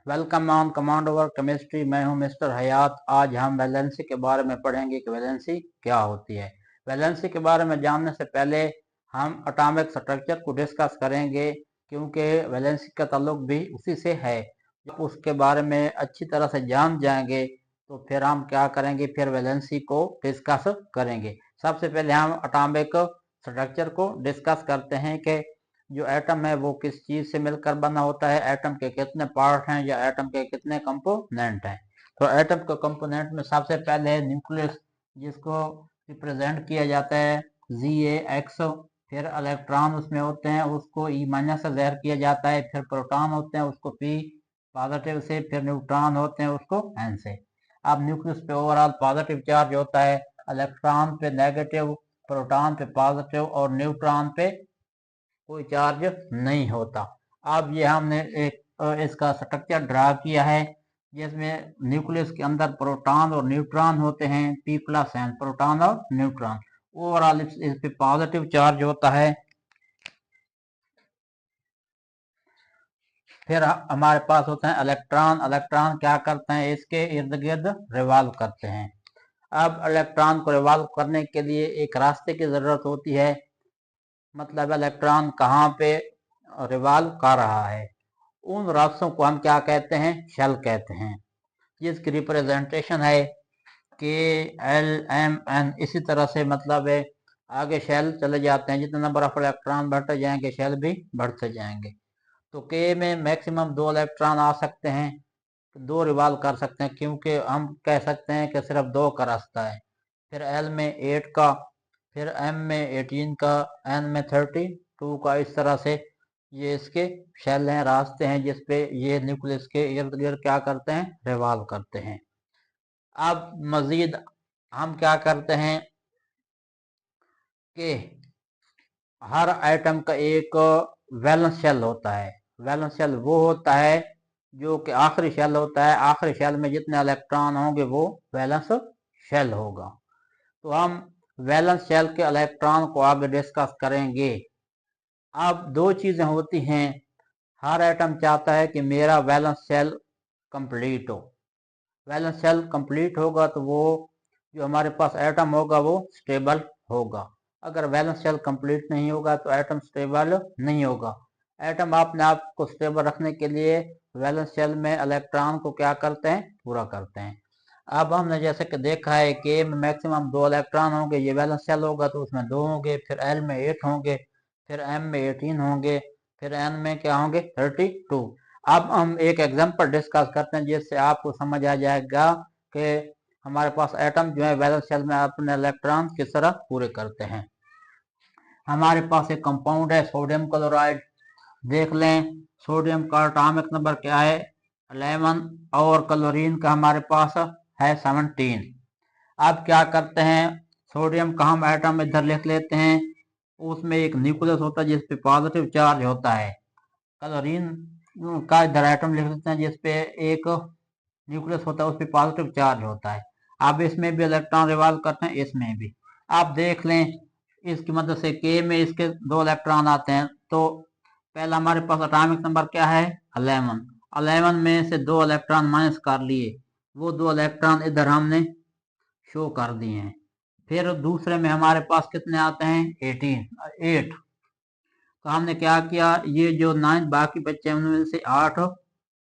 Welcome on command over chemistry. मैं हूं mister हयात। आज हम वैलेंसी के बारे में पढ़ेंगे कि वैलेंसी क्या होती है। वैलेंसी के बारे में जानने से पहले हम एटॉमिक स्ट्रक्चर को डिस्कस करेंगे, क्योंकि वैलेंसी का ताल्लुक भी उसी से है। जब उसके बारे में अच्छी तरह से जान जाएंगे तो फिर हम क्या करेंगे, फिर वैलेंसी को डिस्कस करेंगे। सबसे पहले हम एटॉमिक स्ट्रक्चर को डिस्कस करते हैं कि जो एटम है वो किस चीज से मिलकर बना होता है, एटम के कितने पार्ट हैं या एटम के कितने कंपोनेंट हैं। तो एटम के कंपोनेंट में सबसे पहले है न्यूक्लियस, जिसको रिप्रेजेंट किया जाता है ZAX। फिर इलेक्ट्रॉन उसमें होते हैं, उसको E- से ज़ाहिर किया जाता है। फिर प्रोटॉन होते हैं, उसको P पॉजिटिव से। फिर न्यूट्रॉन होते हैं, उसको N से। अब न्यूक्लियस पे ओवरऑल पॉजिटिव चार्ज होता है, इलेक्ट्रॉन पे नेगेटिव, प्रोटॉन पे पॉजिटिव और न्यूट्रॉन पे कोई चार्ज नहीं होता। अब ये हमने एक इसका स्ट्रक्चर ड्रा किया है, जिसमें न्यूक्लियस के अंदर प्रोटॉन और न्यूट्रॉन होते हैं, P+N, प्रोटॉन और न्यूट्रॉन। ओवरऑल इस पे पॉजिटिव चार्ज होता है। फिर हमारे पास होते हैं इलेक्ट्रॉन। इलेक्ट्रॉन क्या करते हैं, इसके इर्द गिर्द रिवॉल्व करते हैं। अब इलेक्ट्रॉन को रिवॉल्व करने के लिए एक रास्ते की जरूरत होती है, मतलब इलेक्ट्रॉन कहाँ पे रिवॉल्व कर रहा है। उन रास्तों को हम क्या कहते हैं, शेल कहते हैं, जिसकी रिप्रेजेंटेशन है K L M N। इसी तरह से मतलब है आगे शेल चले जाते हैं, जितने नंबर ऑफ इलेक्ट्रॉन बढ़ते जाएंगे शेल भी बढ़ते जाएंगे। तो K में मैक्सिमम 2 इलेक्ट्रॉन आ सकते हैं, दो रिवॉल्व कर सकते हैं, क्योंकि हम कह सकते हैं कि सिर्फ 2 का रास्ता है। फिर L में 8 का, फिर M में 18 का, N में 32 का। इस तरह से ये इसके शेल हैं, रास्ते हैं, जिसपे ये न्यूक्लियस के इर्द गिर्द क्या करते हैं, रिवॉल्व करते हैं। अब मजीद हम क्या करते हैं कि हर आइटम का एक वैलेंस शेल होता है। वैलेंस शेल वो होता है जो कि आखिरी शेल होता है। आखिरी शेल में जितने इलेक्ट्रॉन होंगे वो वैलेंस शेल होगा। तो हम वैलेंस शेल के इलेक्ट्रॉन को आगे डिस्कस करेंगे। अब दो चीजें होती हैं, हर एटम चाहता है कि मेरा वैलेंस शेल कंप्लीट हो। वैलेंस शेल कंप्लीट होगा तो वो जो हमारे पास एटम होगा वो स्टेबल होगा। अगर वैलेंस शेल कंप्लीट नहीं होगा तो एटम स्टेबल नहीं होगा। एटम अपने आप को स्टेबल रखने के लिए वैलेंस शेल में इलेक्ट्रॉन को क्या करते हैं, पूरा करते हैं। अब हमने जैसे कि देखा है कि में मैक्सिमम 2 इलेक्ट्रॉन होंगे, ये वैलेंस शेल होगा तो उसमें 2 होंगे। फिर L में 8 होंगे, फिर M में 18 होंगे, फिर N में क्या होंगे, 32। अब हम एक एग्जांपल डिस्कस करते हैं, जिससे आपको समझ आ जाएगा कि हमारे पास एटम जो है वैलेंस शेल में अपने इलेक्ट्रॉन किस तरह पूरे करते हैं। हमारे पास एक कंपाउंड है सोडियम क्लोराइड। देख लें, सोडियम का एटॉमिक नंबर क्या है, 11, और क्लोरीन का हमारे पास है 17। अब क्या करते हैं, सोडियम का हम एटम इधर लिख लेते हैं, उसमें एक न्यूक्लियस होता है जिसपे पॉजिटिव चार्ज होता है। क्लोरीन का इधर एटम लिख लेते हैं जिसपे एक न्यूक्लियस होता है, उस पर पॉजिटिव चार्ज होता है। अब इसमें भी इलेक्ट्रॉन रिवॉल्व करते हैं, इसमें भी। आप देख लें, इसकी मदद से के में इसके 2 इलेक्ट्रॉन आते हैं। तो पहला हमारे पास एटॉमिक नंबर क्या है, 11। 11 में से 2 इलेक्ट्रॉन माइनस कर लिए, वो 2 इलेक्ट्रॉन इधर हमने शो कर दिए हैं। फिर दूसरे में हमारे पास कितने आते हैं, 8। तो हमने क्या किया, ये जो 9 बाकी बच्चे हैं उनमें से 8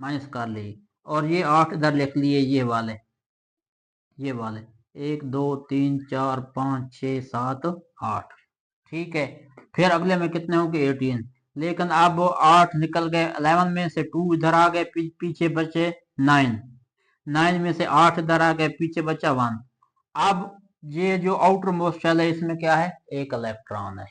माइनस कर लिए, और ये 8 इधर लिख लिए, ये वाले 1 2 3 4 5 6 7 8। ठीक है। फिर अगले में कितने होंगे, 18। लेकिन अब वो 8 निकल गए, 11 में से 2 इधर आ गए, पीछे बचे 9। 9 में से 8 इधर आ गए, पीछे बचा 1। अब ये जो आउटर मोस्ट शेल है, इसमें क्या है, एक इलेक्ट्रॉन है।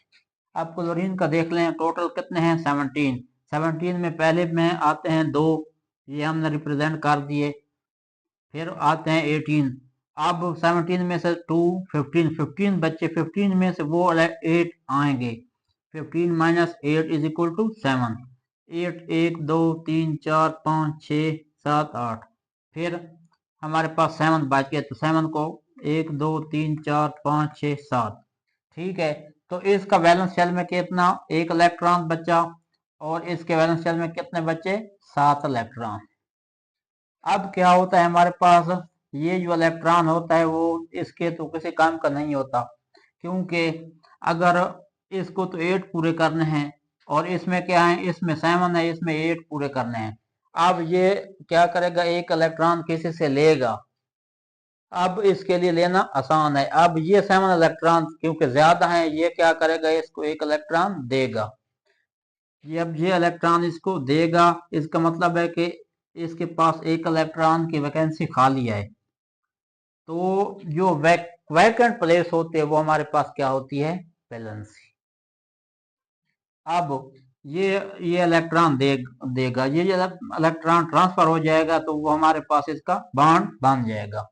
अब क्लोरीन का देख लें, टोटल कितने हैं, 17। 17 में पहले में आते हैं 2, ये हमने रिप्रेजेंट कर दिए। फिर आते हैं 18। अब 17 में से 2, 15, 15 बच्चे, 15 में से वो 8 आएंगे। 15 माइनस 8 इज इक्वल टू 7। 8 1 2 3 4 5 6 7 8। फिर हमारे पास 7 बच गए, तो 7 को 1 2 3 4 5 6 7। ठीक है। तो इसका वैलेंस शेल में कितना, एक इलेक्ट्रॉन बचा, और इसके वैलेंस शेल में कितने बचे, 7 इलेक्ट्रॉन। अब क्या होता है हमारे पास, ये जो इलेक्ट्रॉन होता है वो इसके तो किसी काम का नहीं होता, क्योंकि अगर इसको तो 8 पूरे करने हैं और इसमें क्या है, इसमें 7 है, इसमें 8 पूरे करने हैं। अब ये क्या करेगा, एक इलेक्ट्रॉन किसी से लेगा। अब इसके लिए लेना आसान है। अब ये 7 इलेक्ट्रॉन क्योंकि ज्यादा हैं, ये क्या करेगा, इसको एक इलेक्ट्रॉन देगा। ये अब ये इलेक्ट्रॉन इसको देगा, इसका मतलब है कि इसके पास एक इलेक्ट्रॉन की वैकेंसी खाली है। तो जो वैकेंट प्लेस होते हैं वो हमारे पास क्या होती है, वैलेंसी। अब ये ये इलेक्ट्रॉन देगा, ये इलेक्ट्रॉन ट्रांसफर हो जाएगा तो वो हमारे पास इसका बॉन्ड बन जाएगा।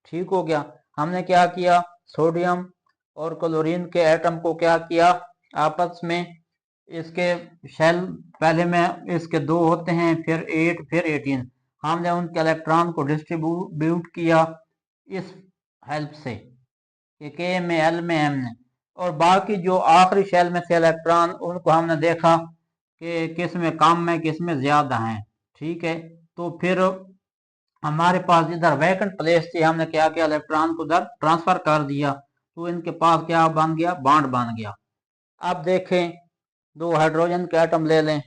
ठीक हो गया। हमने क्या किया, सोडियम और क्लोरीन के एटम को क्या किया, आपस में इसके शेल पहले में इसके 2 होते हैं, फिर 8 फिर 18, हमने उनके इलेक्ट्रॉन को डिस्ट्रीब्यूट किया इस हेल्प से कि के में एल में एम ने, और बाकी जो आखिरी शेल में से इलेक्ट्रॉन उनको हमने देखा कि किस में कम है किस में ज्यादा है। ठीक है, तो फिर हमारे पास इधर वैकेंट प्लेस थी, हमने क्या किया, इलेक्ट्रॉन को उधर ट्रांसफर कर दिया, तो इनके पास क्या बन गया, बॉन्ड बन गया। अब देखें, 2 हाइड्रोजन के एटम ले लें,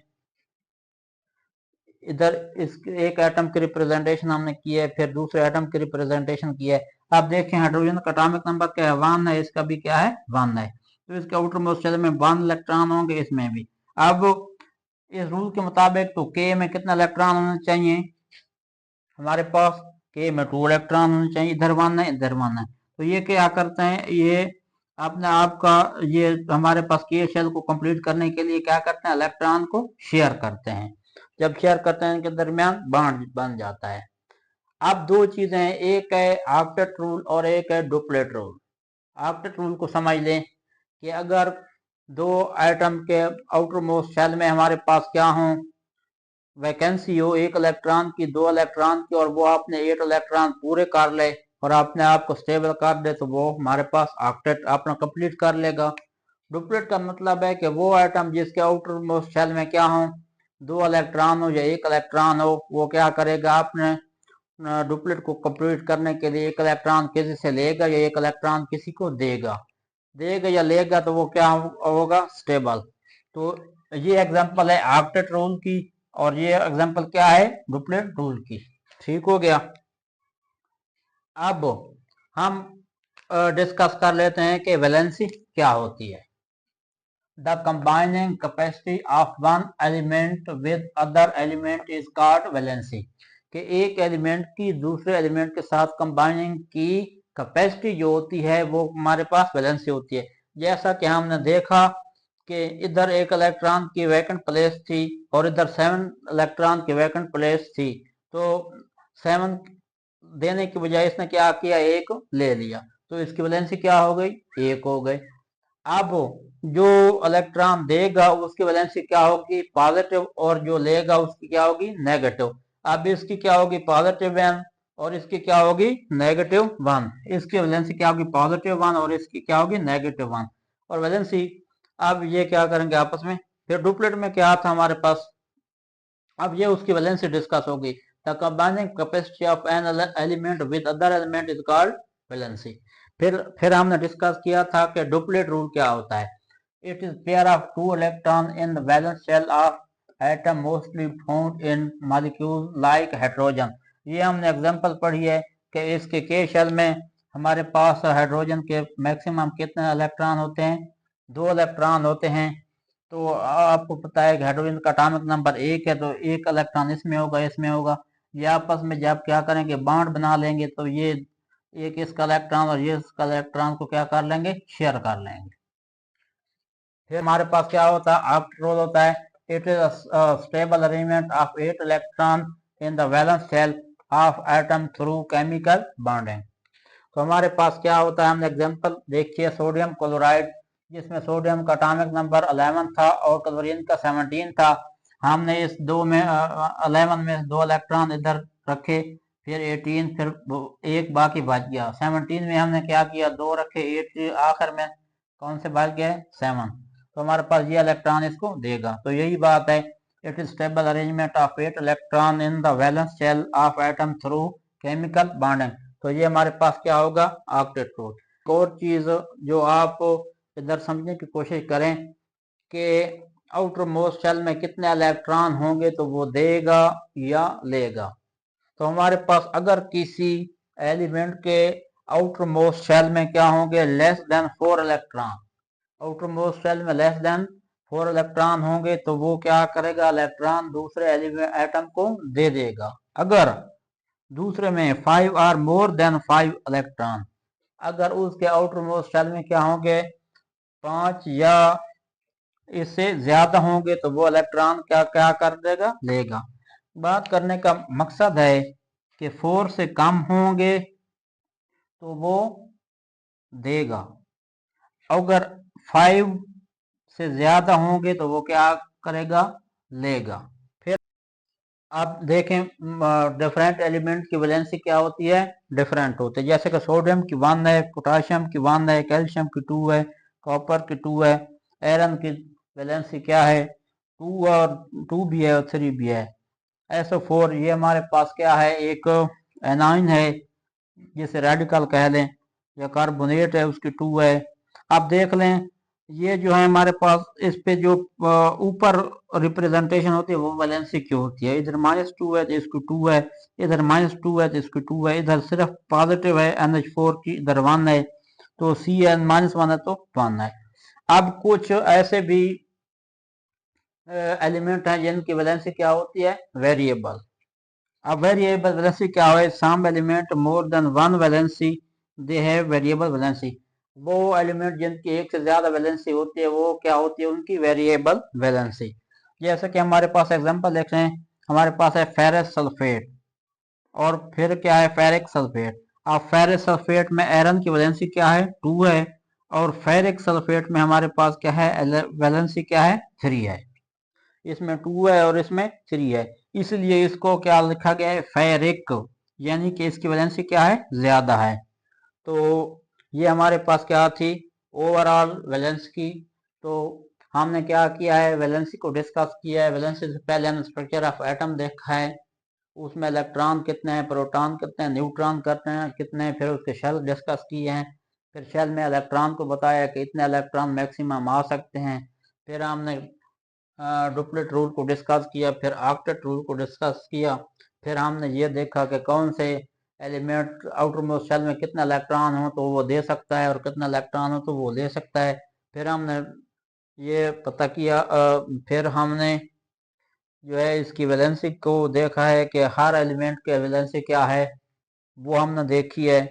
इधर इस एक एटम की रिप्रेजेंटेशन हमने की है, फिर दूसरे एटम की रिप्रेजेंटेशन की है। अब देखें हाइड्रोजन का एटॉमिक नंबर क्या है, 1 है, इसका भी क्या है, 1 है, तो इसके आउटर मोस्ट शेल में 1 इलेक्ट्रॉन होंगे, इसमें भी। अब इस रूल के मुताबिक तो के में कितना इलेक्ट्रॉन होना चाहिए हमारे पास, के में 2 इलेक्ट्रॉन होने चाहिए, इधर 1 है इधर 1 है। तो ये क्या करते हैं, ये अपने आप का, ये हमारे पास के शेल को कंप्लीट करने के लिए क्या करते हैं, इलेक्ट्रॉन को शेयर करते हैं। जब शेयर करते हैं इनके दरमियान बॉन्ड बन जाता है। अब 2 चीजें हैं, एक है ऑक्टेट रूल और एक है डुप्लेट रूल। ऑक्टेट रूल को समझ लें कि अगर 2 एटम के आउटर मोस्ट शेल में हमारे पास क्या हो, वैकेंसी हो एक इलेक्ट्रॉन की, 2 इलेक्ट्रॉन की, और वो आपने 8 इलेक्ट्रॉन पूरे कर ले और अपने आप को स्टेबल कर दे, तो वो हमारे पास ऑक्टेट अपना कंप्लीट कर लेगा। डुप्लेट का मतलब है कि वो एटम जिसके आउटर मोस्ट शेल में क्या हो, 2 इलेक्ट्रॉन हो या 1 इलेक्ट्रॉन हो, वो क्या करेगा, अपने डुप्लेट को कंप्लीट करने के लिए 1 इलेक्ट्रॉन किसी से लेगा या 1 इलेक्ट्रॉन किसी को देगा। देगा या लेगा तो वो क्या होगा, स्टेबल। तो ये एग्जांपल है ऑक्टेट रूल की, और ये एग्जांपल क्या है, डुप्लेट रूल की। ठीक हो गया। अब हम डिस्कस कर लेते हैं कि वैलेंसी क्या होती है। The combining capacity of one element with other element is called valency, कि एक एलिमेंट की दूसरे एलिमेंट के साथ कंबाइनिंग की कैपेसिटी जो होती है वो हमारे पास वैलेंसी होती है। जैसा कि हमने देखा कि इधर एक इलेक्ट्रॉन की वैकेंट प्लेस थी और इधर 7 इलेक्ट्रॉन की वैकेंट प्लेस थी, तो 7 देने की बजाय इसने क्या किया, 1 ले लिया, तो इसकी वैलेंसी क्या हो गई, 1 हो गई। अब जो इलेक्ट्रॉन देगा उसकी वैलेंसी क्या होगी, पॉजिटिव, और जो लेगा उसकी क्या होगी, नेगेटिव। अब इसकी क्या होगी, पॉजिटिव 1, और इसकी क्या होगी, नेगेटिव 1। इसकी वैलेंसी क्या होगी, पॉजिटिव 1, और इसकी क्या होगी, नेगेटिव 1, और वैलेंसी। अब ये क्या करेंगे आपस में। फिर डुप्लेट में क्या था हमारे पास, अब ये उसकी वैलेंसी डिस्कस होगी। The combining capacity of an element with other element is called valency. फिर हमने डिस्कस किया था कि डुप्लेट रूल क्या होता है। It is pair of 2 electron in the valence shell of atom mostly found in molecule like hydrogen. ये हमने एग्जांपल पढ़ी है कि इसके के शेल में हमारे पास हाइड्रोजन के मैक्सिमम कितने इलेक्ट्रॉन होते हैं, 2 इलेक्ट्रॉन होते हैं। तो आपको पता है कि हाइड्रोजन का एटॉमिक नंबर 1 है, तो 1 इलेक्ट्रॉन इसमें होगा इसमें होगा। ये आपस में जब क्या करेंगे, बॉन्ड बना लेंगे, तो ये एक इसका इलेक्ट्रॉन और ये इसका इलेक्ट्रॉन को क्या कर लेंगे, शेयर कर लेंगे। फिर हमारे पास क्या होता है, ऑक्टेट रूल होता है। It is stable arrangement of 8 electron in the valence shell of atom through chemical bonding. तो हमारे पास क्या होता है, हमने एग्जांपल देखिए, सोडियम क्लोराइड, जिसमें सोडियम का एटॉमिक नंबर 11 था और क्लोरीन का 17 था। हमने इस 2 में 11 में 2 इलेक्ट्रॉन इधर रखे, फिर 18, फिर एक बाकी बच गया। 17 में हमने क्या किया, 2 रखे, 8 आखिर में कौन से बच गए, 7। तो हमारे पास ये इलेक्ट्रॉन इसको देगा। तो यही बात है It is stable arrangement of 8 electron in the valence shell of atom through chemical bonding. तो ये हमारे पास क्या होगा, ऑक्टेट रूल। एक और चीज जो आप इधर समझने की कोशिश करें कि आउटर मोस्ट शेल में कितने इलेक्ट्रॉन होंगे तो वो देगा या लेगा। तो हमारे पास अगर किसी एलिमेंट के आउटर मोस्ट शेल में क्या होंगे, less than 4 electron, outermost shell में लेस देन 4 इलेक्ट्रॉन होंगे तो वो क्या करेगा, इलेक्ट्रॉन दूसरे एटम को दे देगा। अगर दूसरे में 5 आर मोर देन 5 इलेक्ट्रॉन, अगर उसके आउटर मोस्ट शेल में क्या होंगे, 5 या इससे ज्यादा होंगे तो वो इलेक्ट्रॉन क्या क्या कर देगा, लेगा। बात करने का मकसद है कि 4 से कम होंगे तो वो देगा, अगर 5 से ज्यादा होंगे तो वो क्या करेगा, लेगा। फिर आप देखें डिफरेंट एलिमेंट की वैलेंसी क्या होती है, डिफरेंट होती है। जैसे कि सोडियम की 1 है, पोटाशियम की 1 है, कैल्शियम की 2 है, कॉपर की 2 है, आयरन की वैलेंसी क्या है, 2 और 2 भी है और 3 भी है। SO4 ये हमारे पास क्या है, एक एनाइन है जिसे रेडिकल कह लें, या कार्बोनेट है उसकी 2 है। आप देख लें ये जो है हमारे पास इस पे जो ऊपर रिप्रेजेंटेशन होती है वो वैलेंसी की होती है। इधर -2 है तो इसकी 2 है, इधर -2 है तो इसकी 2 है, इधर सिर्फ पॉजिटिव है NH4 की, इधर 1 है तो Cn -1 है तो 1 है। अब कुछ ऐसे भी एलिमेंट हैं जिनकी वैलेंसी क्या होती है, वेरिएबल। अब वेरिएबल वैलेंसी क्या है, some element more than 1 valency they have variable valency. वो एलिमेंट जिनकी एक से ज्यादा वैलेंसी होती है वो क्या होती है, उनकी वेरिएबल वैलेंसी। जैसे कि हमारे पास एग्जांपल देख रहे हैं, हमारे पास है फेरस सल्फेट और फिर क्या है, फेरिक सल्फेट। अब फेरस सल्फेट में आयरन की वैलेंसी क्या है, 2 है, और फेरिक सल्फेट में हमारे पास क्या है, वैलेंसी क्या है, 3 है। इसमें 2 है और इसमें 3 है, इसलिए इसको क्या लिखा गया है, फेरिक, यानी कि इसकी वैलेंसी क्या है, ज्यादा है। तो ये हमारे पास क्या थी, ओवरऑल वैलेंस की। तो हमने क्या किया है, वैलेंसी को डिस्कस किया है। वैलेंसी से पहले हमने स्ट्रक्चर ऑफ एटम देखा है, उसमें इलेक्ट्रॉन कितने हैं, प्रोटॉन कितने हैं, न्यूट्रॉन कितने हैं, फिर उसके शेल डिस्कस किए हैं। फिर शेल में इलेक्ट्रॉन को बताया कि इतने इलेक्ट्रॉन मैक्सिमम आ सकते हैं। फिर हमने डुप्लेट रूल को डिस्कस किया, फिर ऑक्टेट रूल को डिस्कस किया। फिर हमने ये देखा कि कौन से एलिमेंट आउटर मोस्ट शेल में कितना इलेक्ट्रॉन हो तो वो दे सकता है और कितना इलेक्ट्रॉन हो तो वो ले सकता है। फिर हमने ये पता किया, फिर हमने जो है इसकी वैलेंसी को देखा है कि हर एलिमेंट की वैलेंसी क्या है, वो हमने देखी है।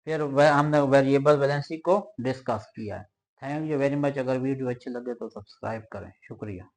फिर वह हमने वेरिएबल वैलेंसी को डिस्कस किया है। Thank you very much. अगर वीडियो अच्छी लगे तो सब्सक्राइब करें। शुक्रिया।